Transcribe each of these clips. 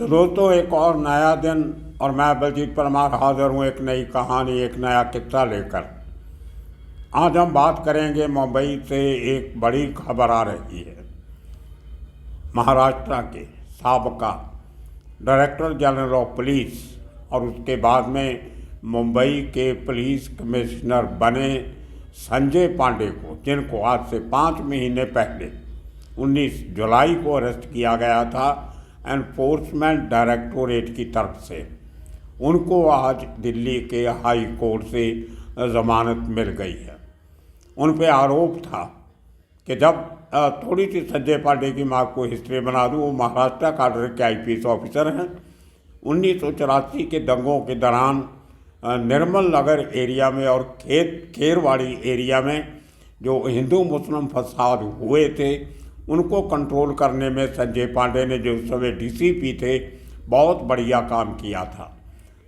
तो दोस्तों, एक और नया दिन और मैं बलजीत परमार हाजिर हूँ एक नई कहानी, एक नया किस्सा लेकर। आज हम बात करेंगे मुंबई से एक बड़ी खबर आ रही है। महाराष्ट्र के साबका डायरेक्टर जनरल ऑफ पुलिस और उसके बाद में मुंबई के पुलिस कमिश्नर बने संजय पांडे को, जिनको आज से 5 महीने पहले 19 जुलाई को अरेस्ट किया गया था एनफोर्समेंट डायरेक्टोरेट की तरफ से, उनको आज दिल्ली के हाई कोर्ट से ज़मानत मिल गई है। उन पे आरोप था कि जब थोड़ी सी संजय पांडे की माँ को हिस्ट्री बना दूँ, वो महाराष्ट्र काडर के IPS ऑफिसर हैं। 1984 के दंगों के दौरान निर्मल नगर एरिया में और खेरवाड़ी एरिया में जो हिंदू मुस्लिम फसाद हुए थे, उनको कंट्रोल करने में संजय पांडे ने, जो उस समय DCP थे, बहुत बढ़िया काम किया था।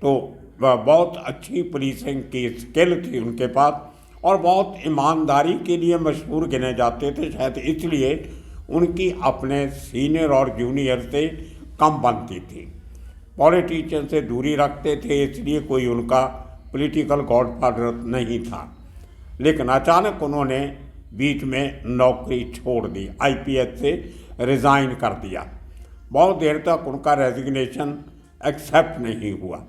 तो बहुत अच्छी पुलिसिंग की स्किल थी उनके पास और बहुत ईमानदारी के लिए मशहूर गिने जाते थे। शायद इसलिए उनकी अपने सीनियर और जूनियर से कम बनती थी। पॉलिटिशियन से दूरी रखते थे, इसलिए कोई उनका पॉलिटिकल गॉडफादर नहीं था। लेकिन अचानक उन्होंने बीच में नौकरी छोड़ दी, IPS से रिज़ाइन कर दिया। बहुत देर तक उनका रेजिग्नेशन एक्सेप्ट नहीं हुआ।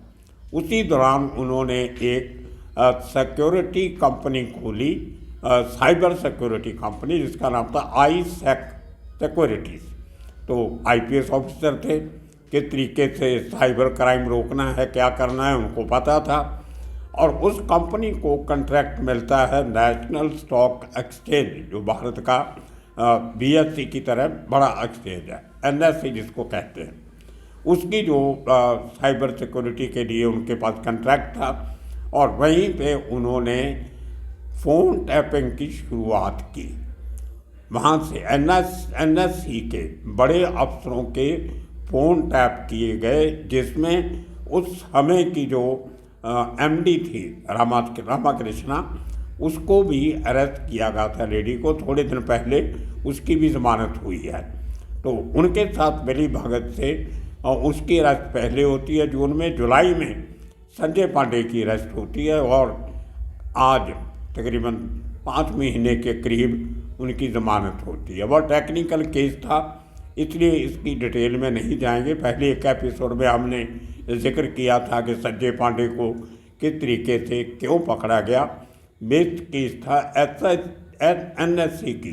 उसी दौरान उन्होंने एक सिक्योरिटी कंपनी खोली, साइबर सिक्योरिटी कंपनी, जिसका नाम था ISEC सिक्योरिटीज़। तो IPS ऑफिसर थे, किस तरीके से साइबर क्राइम रोकना है, क्या करना है, उनको पता था। और उस कंपनी को कॉन्ट्रैक्ट मिलता है नेशनल स्टॉक एक्सचेंज, जो भारत का BSE की तरह बड़ा एक्सचेंज है, NSE जिसको कहते हैं। उसकी जो साइबर सिक्योरिटी के लिए उनके पास कॉन्ट्रैक्ट था और वहीं पे उन्होंने फ़ोन टैपिंग की शुरुआत की। वहाँ से NSE के बड़े अफसरों के फ़ोन टैप किए गए, जिसमें उस समय की जो MD थी रामाकृष्णा, उसको भी अरेस्ट किया गया था, लेडी को। थोड़े दिन पहले उसकी भी ज़मानत हुई है। तो उनके साथ मिली भगत से उसकी अरेस्ट पहले होती है जून में। जुलाई में संजय पांडे की अरेस्ट होती है और आज तकरीबन 5 महीने के करीब उनकी ज़मानत होती है। बहुत टेक्निकल केस था, इसलिए इसकी डिटेल में नहीं जाएंगे। पहले एक एपिसोड में हमने जिक्र किया था कि संजय पांडे को किस तरीके से क्यों पकड़ा गया। बेस्ड केस था NSE की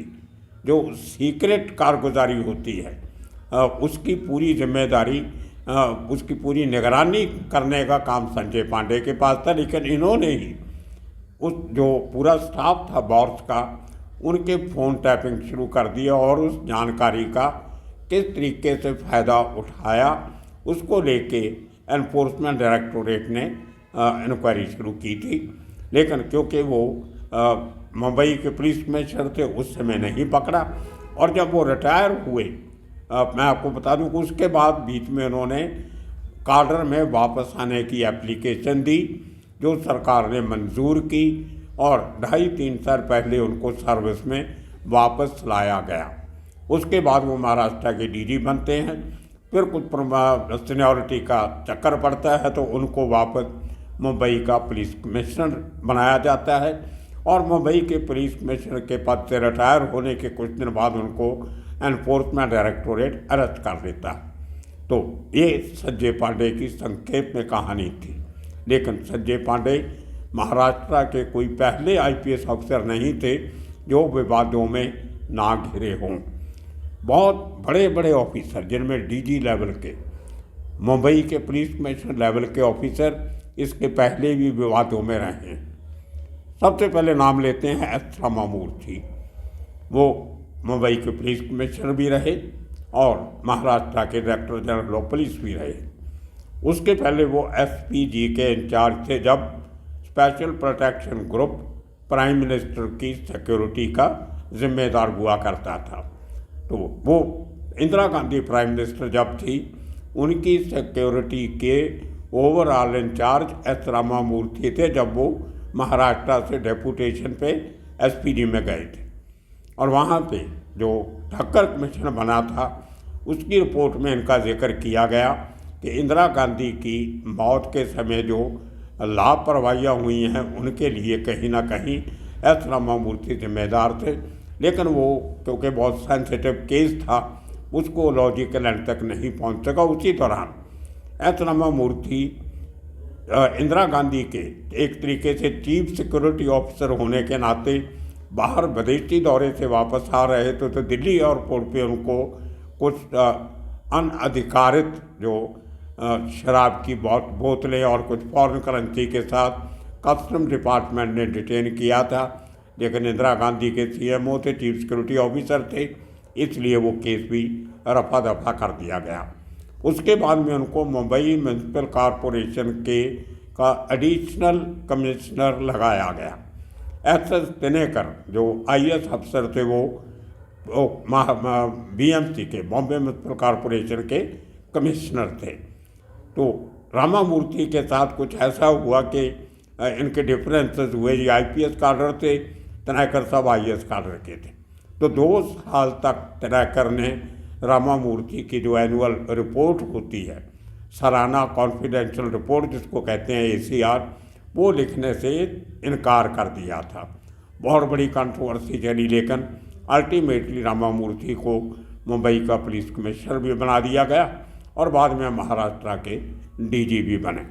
जो सीक्रेट कारगुजारी होती है, उसकी पूरी जिम्मेदारी, उसकी पूरी निगरानी करने का काम संजय पांडे के पास था। लेकिन इन्होंने ही उस जो पूरा स्टाफ था बॉर्स का, उनके फ़ोन टैपिंग शुरू कर दिया और उस जानकारी का किस तरीके से फ़ायदा उठाया, उसको लेके एनफोर्समेंट डायरेक्टोरेट ने इंक्वायरी शुरू की थी। लेकिन क्योंकि वो मुंबई के पुलिस कमिश्नर थे, उस समय नहीं पकड़ा। और जब वो रिटायर हुए, मैं आपको बता दूं कि उसके बाद बीच में उन्होंने काडर में वापस आने की एप्लीकेशन दी, जो सरकार ने मंजूर की और 2.5-3 साल पहले उनको सर्विस में वापस लाया गया। उसके बाद वो महाराष्ट्र के DG बनते हैं। फिर कुछ सीनियरिटी का चक्कर पड़ता है तो उनको वापस मुंबई का पुलिस कमिश्नर बनाया जाता है और मुंबई के पुलिस कमिश्नर के पद से रिटायर होने के कुछ दिन बाद उनको एनफोर्समेंट डायरेक्टोरेट अरेस्ट कर देता है। तो ये संजय पांडे की संक्षेप में कहानी थी। लेकिन संजय पांडे महाराष्ट्र के कोई पहले IPS ऑफिसर नहीं थे जो विवादों में ना घिरे हों। बहुत बड़े बड़े ऑफिसर, जिनमें DG लेवल के, मुंबई के पुलिस कमिश्नर लेवल के ऑफिसर इसके पहले भी विवादों में रहे हैं। सबसे पहले नाम लेते हैं S. रामामूर्ति। वो मुंबई के पुलिस कमिश्नर भी रहे और महाराष्ट्र के डायरेक्टर जनरल ऑफ पुलिस भी रहे। उसके पहले वो SPG के इंचार्ज थे, जब special protection group prime minister की सिक्योरिटी का जिम्मेदार हुआ करता था। तो वो इंदिरा गांधी प्राइम मिनिस्टर जब थी, उनकी सिक्योरिटी के ओवरऑल इंचार्ज S. रामामूर्ति थे, जब वो महाराष्ट्र से डेपुटेशन पे SPG में गए थे। और वहाँ पे जो ठक्कर कमीशन बना था, उसकी रिपोर्ट में इनका जिक्र किया गया कि इंदिरा गांधी की मौत के समय जो लापरवाहियाँ हुई हैं उनके लिए कहीं ना कहीं एस रामामूर्ति जिम्मेदार थे, लेकिन वो क्योंकि बहुत सेंसिटिव केस था उसको लॉजिकल एंड तक नहीं पहुंच सका। उसी दौरान एस रामामूर्ति इंदिरा गांधी के एक तरीके से चीफ सिक्योरिटी ऑफिसर होने के नाते बाहर विदेशी दौरे से वापस आ रहे थे, तो दिल्ली एयरपोर्ट पे उनको कुछ अनधिकारित जो शराब की बोतलें और कुछ फॉरेन करेंसी के साथ कस्टम डिपार्टमेंट ने डिटेन किया था। लेकिन इंदिरा गांधी के सीएमओ थे, चीफ सिक्योरिटी ऑफिसर थे, इसलिए वो केस भी रफा दफा कर दिया गया। उसके बाद में उनको मुंबई म्यूनसिपल कॉरपोरेशन के का एडिशनल कमिश्नर लगाया गया। एस दिनेकर जो आईएएस अफसर थे वो बीएमसी के बॉम्बे म्यूनसिपल कॉरपोरेशन के कमिश्नर थे। तो रामामूर्ति के साथ कुछ ऐसा हुआ कि इनके डिफरेंसेस हुए। ये आईपीएस कैडर थे, दिनेकर साहब आईएएस कैडर के थे। तो 2 साल तक दिनेकर ने रामामूर्ति की जो एनुअल रिपोर्ट होती है, सालाना कॉन्फिडेंशियल रिपोर्ट जिसको कहते हैं ACR, वो लिखने से इनकार कर दिया था। बहुत बड़ी कंट्रोवर्सी चली, लेकिन अल्टीमेटली रामामूर्ति को मुंबई का पुलिस कमिश्नर भी बना दिया गया और बाद में महाराष्ट्र के DGP बने।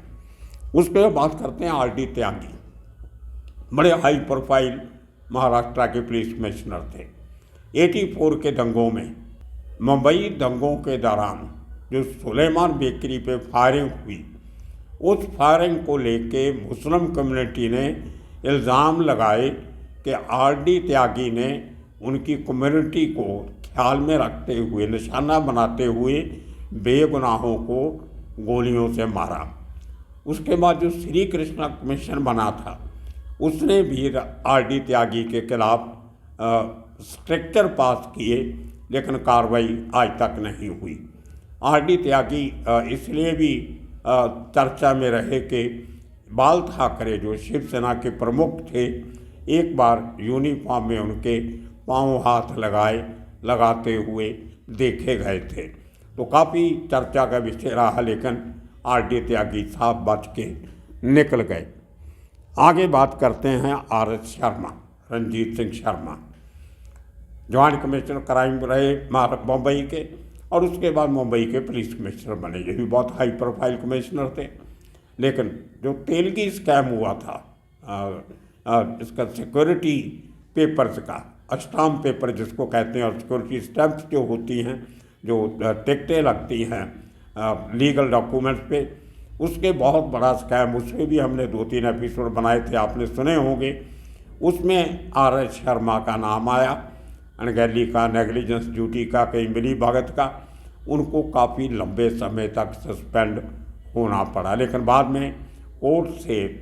उसके बाद बात करते हैं RD त्यागी, बड़े हाई प्रोफाइल महाराष्ट्र के पुलिस कमिश्नर थे। 84 के दंगों में, मुंबई दंगों के दौरान जो सुलेमान बेकरी पे फायरिंग हुई, उस फायरिंग को लेके मुस्लिम कम्युनिटी ने इल्ज़ाम लगाए कि RD त्यागी ने उनकी कम्युनिटी को ख्याल में रखते हुए, निशाना बनाते हुए बेगुनाहों को गोलियों से मारा। उसके बाद जो श्री कृष्णा कमीशन बना था उसने भी RD त्यागी के खिलाफ स्ट्रक्चर पास किए, लेकिन कार्रवाई आज तक नहीं हुई। RD त्यागी इसलिए भी चर्चा में रहे कि बाल ठाकरे जो शिवसेना के प्रमुख थे, एक बार यूनिफॉर्म में उनके पांव हाथ लगाते हुए देखे गए थे, तो काफ़ी चर्चा का विषय रहा। लेकिन RD त्यागी साहब बच के निकल गए। आगे बात करते हैं RS Sharma, Ranjit Singh Sharma, joint commissioner crime रहे मुंबई के, और उसके बाद मुंबई के पुलिस कमिश्नर बने। ये भी बहुत हाई प्रोफाइल कमिश्नर थे। लेकिन जो तेलगी स्कैम हुआ था, इसका सिक्योरिटी पेपर्स का स्टाम्प पेपर जिसको कहते हैं, और सिक्योरिटी स्टैम्प्स जो होती हैं, जो टिकटें लगती हैं लीगल डॉक्यूमेंट्स पे, उसके बहुत बड़ा स्कैम, उसमें भी हमने 2-3 एपिसोड बनाए थे, आपने सुने होंगे। उसमें RS शर्मा का नाम आया, अनगैली का, नेग्लिजेंस ड्यूटी का, कहीं मिली भगत का। उनको काफ़ी लंबे समय तक सस्पेंड होना पड़ा, लेकिन बाद में कोर्ट से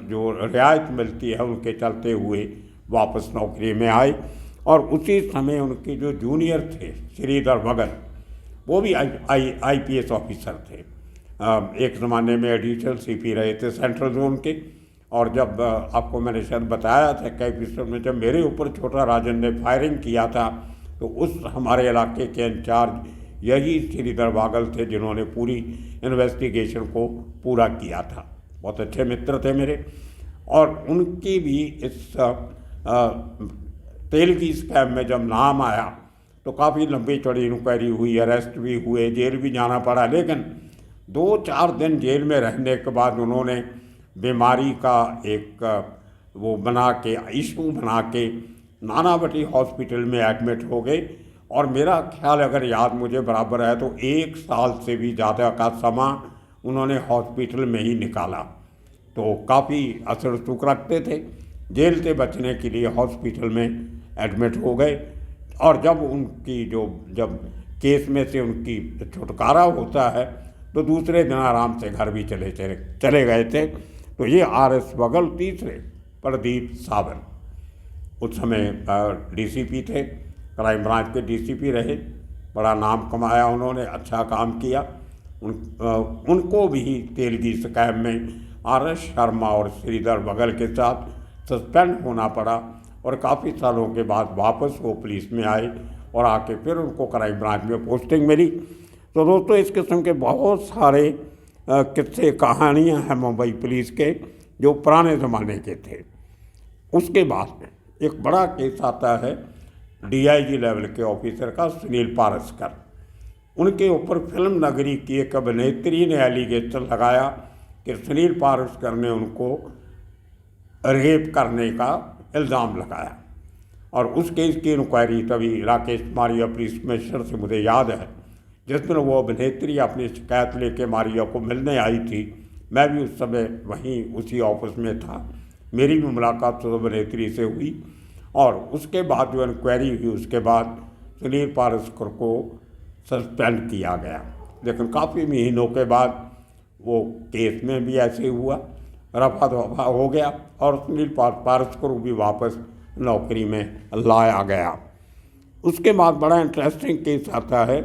जो रियायत मिलती है उनके चलते हुए वापस नौकरी में आए। और उसी समय उनके जो जूनियर थे श्रीधर भगत, वो भी IPS ऑफिसर थे। एक ज़माने में एडिशनल CP रहे थे सेंट्रल जोन के। और जब आपको मैंने शायद बताया था कई एपिसोड में, जब मेरे ऊपर छोटा राजन ने फायरिंग किया था, तो उस हमारे इलाके के इंचार्ज यही श्रीधर बागल थे जिन्होंने पूरी इन्वेस्टिगेशन को पूरा किया था। बहुत अच्छे मित्र थे मेरे। और उनकी भी इस तेलगी स्कैम में जब नाम आया तो काफ़ी लंबी चौड़ी इंक्वायरी हुई, अरेस्ट भी हुए, जेल भी जाना पड़ा। लेकिन 2-4 दिन जेल में रहने के बाद उन्होंने बीमारी का एक वो बना के, इशू बना के नानावटी हॉस्पिटल में एडमिट हो गए। और मेरा ख्याल अगर याद मुझे बराबर है तो 1 साल से भी ज़्यादा का समय उन्होंने हॉस्पिटल में ही निकाला। तो काफ़ी असर सुख रखते थे, जेल से बचने के लिए हॉस्पिटल में एडमिट हो गए। और जब उनकी जब केस में से उनकी छुटकारा होता है तो दूसरे दिन आराम से घर भी चले गए थे। तो ये RS बगल, तीसरे प्रदीप सावंत उस समय DCP थे, क्राइम ब्रांच के DCP रहे, बड़ा नाम कमाया उन्होंने, अच्छा काम किया। उनको भी तेलगी स्कैम में RS शर्मा और श्रीधर बगल के साथ सस्पेंड होना पड़ा। और काफ़ी सालों के बाद वापस वो पुलिस में आए और आके फिर उनको क्राइम ब्रांच में पोस्टिंग मिली। तो दोस्तों इस किस्म के बहुत सारे किस्से कहानियाँ हैं मुंबई पुलिस के जो पुराने ज़माने के थे। उसके बाद में एक बड़ा केस आता है डीआईजी लेवल के ऑफिसर का, सुनील पारस्कर। उनके ऊपर फिल्म नगरी की एक अभिनेत्री ने एलिगेशन लगाया कि सुनील पारस्कर ने उनको रेप करने का इल्ज़ाम लगाया, और उस केस की इंक्वायरी तभी राकेश मारिया पुलिस कमिश्नर से मुझे याद है, जिस दिन वो अभिनेत्री अपनी शिकायत लेके मारिया को मिलने आई थी, मैं भी उस समय वहीं उसी ऑफिस में था। मेरी भी मुलाकात उस अभिनेत्री से हुई, और उसके बाद जो इंक्वायरी हुई उसके बाद सुनील पारस्कर को सस्पेंड किया गया। लेकिन काफ़ी महीनों के बाद वो केस में भी ऐसे हुआ, रफा दफा हो गया, और सुनील पारस्कर को भी वापस नौकरी में लाया गया। उसके बाद बड़ा इंटरेस्टिंग केस आता है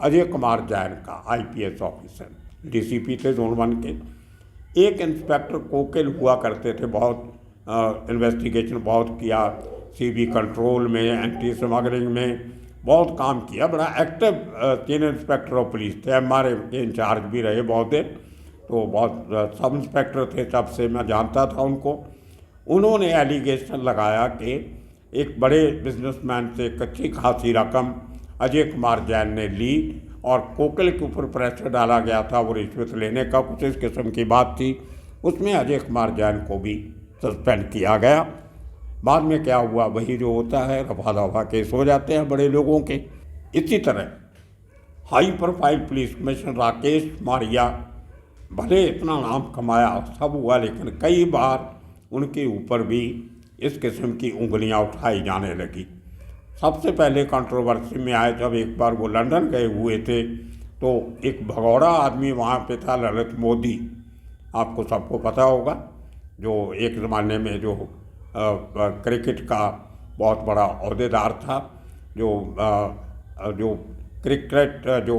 अजय कुमार जैन का, आईपीएस ऑफिसर, डीसीपी थे जोन 1 के। एक इंस्पेक्टर कोकिल हुआ करते थे, बहुत इन्वेस्टिगेशन बहुत किया, सीबी कंट्रोल में, एंटी स्मगलिंग में बहुत काम किया, बड़ा active senior inspector of police थे, एमआरए के इंचार्ज भी रहे बहुत देर, तो बहुत सब इंस्पेक्टर थे, तब से मैं जानता था उनको। उन्होंने एलिगेशन लगाया कि एक बड़े बिजनेसमैन से कच्ची खासी रकम अजय कुमार जैन ने ली, और कोकिल के ऊपर प्रेशर डाला गया था वो रिश्वत लेने का, कुछ इस किस्म की बात थी। उसमें अजय कुमार जैन को भी सस्पेंड किया गया। बाद में क्या हुआ, वही जो होता है, रफा दफा केस हो जाते हैं बड़े लोगों के। इसी तरह high profile police commissioner Rakesh Maria, भले इतना नाम कमाया सब हुआ, लेकिन कई बार उनके ऊपर भी इस किस्म की उंगलियां उठाई जाने लगी। सबसे पहले कंट्रोवर्सी में आए जब एक बार वो लंदन गए हुए थे, तो एक भगौड़ा आदमी वहाँ पे था, ललित मोदी, आपको सबको पता होगा, जो एक ज़माने में जो क्रिकेट का बहुत बड़ा अहदेदार था, जो क्रिकेट जो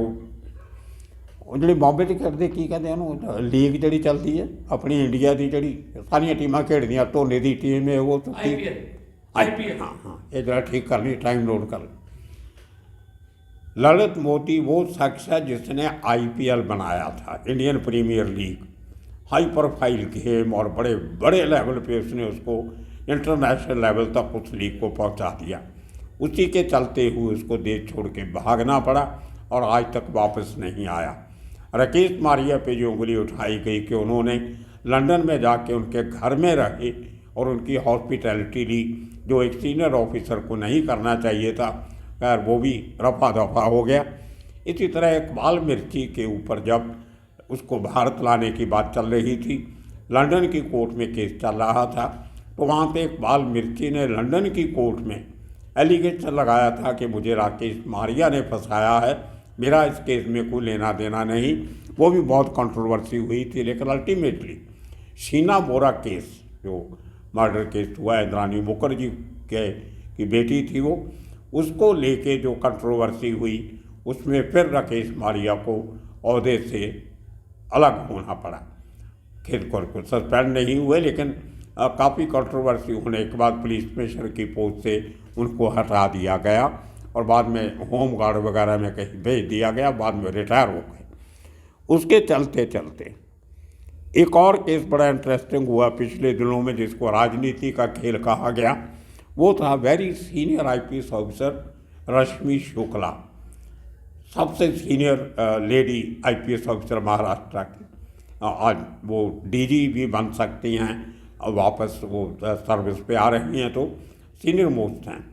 जी बॉम्बे की करते की कहते हैं लीग जी चलती है अपनी इंडिया की जी सारिया टीमां खेड़दियां, धोनी की टीम है वो IPL। हाँ, ये जरा ठीक कर ली, टाइम नोट कर ली। ललित मोदी वो शख्स है जिसने IPL बनाया था, Indian premier league, high profile game, और बड़े बड़े लेवल पे उसने उसको इंटरनेशनल लेवल तक उस लीग को पहुंचा दिया। उसी के चलते हुए उसको देश छोड़ के भागना पड़ा, और आज तक वापस नहीं आया। राकेश मारिया पे जो उंगली उठाई गई कि उन्होंने लंदन में जाके उनके घर में रहे और उनकी हॉस्पिटैलिटी ली, जो एक सीनियर ऑफिसर को नहीं करना चाहिए था, खैर वो भी रफा दफा हो गया। इसी तरह इकबाल मिर्ची के ऊपर जब उसको भारत लाने की बात चल रही थी, लंदन की कोर्ट में केस चल रहा था, तो वहाँ पे इकबाल मिर्ची ने लंदन की कोर्ट में एलिगेशन लगाया था कि मुझे राकेश मारिया ने फंसाया है, मेरा इस केस में कोई लेना देना नहीं। वो भी बहुत कंट्रोवर्सी हुई थी, लेकिन अल्टीमेटली शीना बोरा केस, जो मर्डर केस हुआ, इंद्रानी मुखर्जी की बेटी थी वो, उसको लेके जो कंट्रोवर्सी हुई, उसमें फिर राकेश मारिया को ओहदे से अलग होना पड़ा। खैर को सस्पेंड नहीं हुए, लेकिन काफ़ी कंट्रोवर्सी होने के बाद पुलिस कमिश्नर की पोस्ट से उनको हटा दिया गया, और बाद में होम गार्ड वगैरह में कहीं भेज दिया गया, बाद में रिटायर हो गए। उसके चलते चलते एक और केस बड़ा इंटरेस्टिंग हुआ पिछले दिनों में, जिसको राजनीति का खेल कहा गया। वो था वेरी सीनियर IPS ऑफिसर रश्मि शुक्ला, सबसे senior lady IPS officer Maharashtra की। आज वो DG भी बन सकती हैं, और वापस वो सर्विस पे आ रही हैं, तो सीनियर मोस्ट हैं।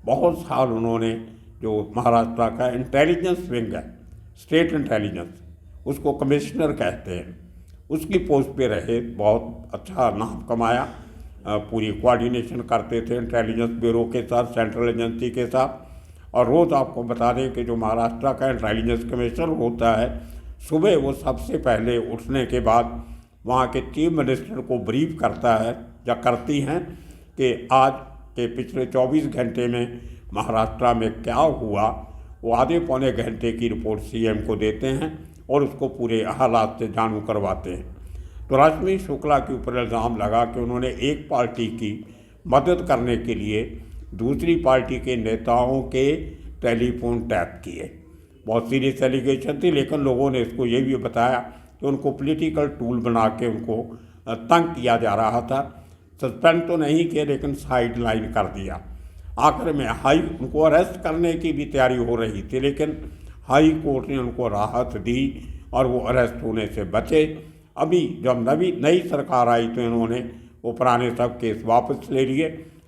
बहुत साल उन्होंने जो महाराष्ट्र का इंटेलिजेंस विंग है, स्टेट इंटेलिजेंस, उसको कमिश्नर कहते हैं, उसकी पोस्ट पे रहे, बहुत अच्छा नाम कमाया, पूरी कोऑर्डिनेशन करते थे इंटेलिजेंस ब्यूरो के साथ, सेंट्रल एजेंसी के साथ। और रोज़ आपको बता दें कि जो महाराष्ट्र का इंटेलिजेंस कमिश्नर होता है, सुबह वो सबसे पहले उठने के बाद वहाँ के चीफ मिनिस्टर को ब्रीफ करता है या करती हैं कि आज के पिछले 24 घंटे में महाराष्ट्र में क्या हुआ। वो आधे पौने घंटे की रिपोर्ट CM को देते हैं और उसको पूरे हालात से जानू करवाते हैं। तो रश्मि शुक्ला के ऊपर इल्ज़ाम लगा कि उन्होंने एक पार्टी की मदद करने के लिए दूसरी पार्टी के नेताओं के टेलीफोन टैप किए। बहुत सीरियस एलिगेशन थी, लेकिन लोगों ने इसको ये भी बताया कि उनको पॉलिटिकल टूल बना के उनको तंग किया जा रहा था। सस्पेंड तो नहीं किया लेकिन साइड लाइन कर दिया। आखिर में उनको अरेस्ट करने की भी तैयारी हो रही थी, लेकिन हाई कोर्ट ने उनको राहत दी और वो अरेस्ट होने से बचे। अभी जब नई सरकार आई तो इन्होंने वो पुराने सब केस वापस ले लिए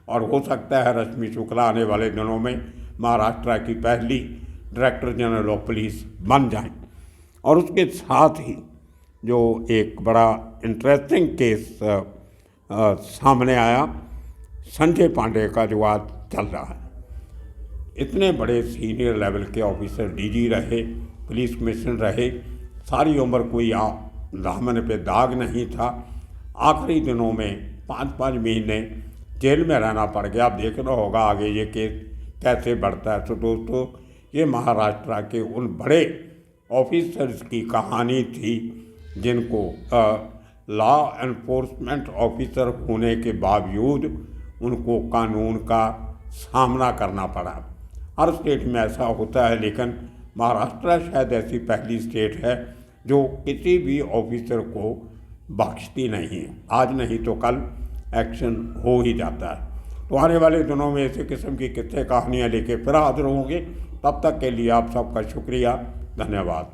और हो सकता है रश्मि शुक्ला आने वाले दिनों में महाराष्ट्र की पहली डायरेक्टर जनरल ऑफ पुलिस बन जाएं। और उसके साथ ही जो एक बड़ा इंटरेस्टिंग केस सामने आया, संजय पांडे का जो आज चल रहा है। इतने बड़े सीनियर लेवल के ऑफिसर, डीजी रहे, पुलिस कमिश्नर रहे, सारी उम्र कोई दामन पे दाग नहीं था। आखिरी दिनों में 5-5 महीने जेल में रहना पड़ गया। अब देखना होगा आगे ये केस कैसे बढ़ता है। तो दोस्तों, ये महाराष्ट्र के उन बड़े ऑफिसर्स की कहानी थी जिनको लॉ एनफोर्समेंट ऑफिसर होने के बावजूद उनको कानून का सामना करना पड़ा। हर स्टेट में ऐसा होता है, लेकिन महाराष्ट्र शायद ऐसी पहली स्टेट है जो किसी भी ऑफिसर को बख्शती नहीं है। आज नहीं तो कल एक्शन हो ही जाता है। तो आने वाले दिनों में ऐसे किस्म की किस्से कहानियाँ लेके फिर हाजिर होंगे। तब तक के लिए आप सबका शुक्रिया, धन्यवाद।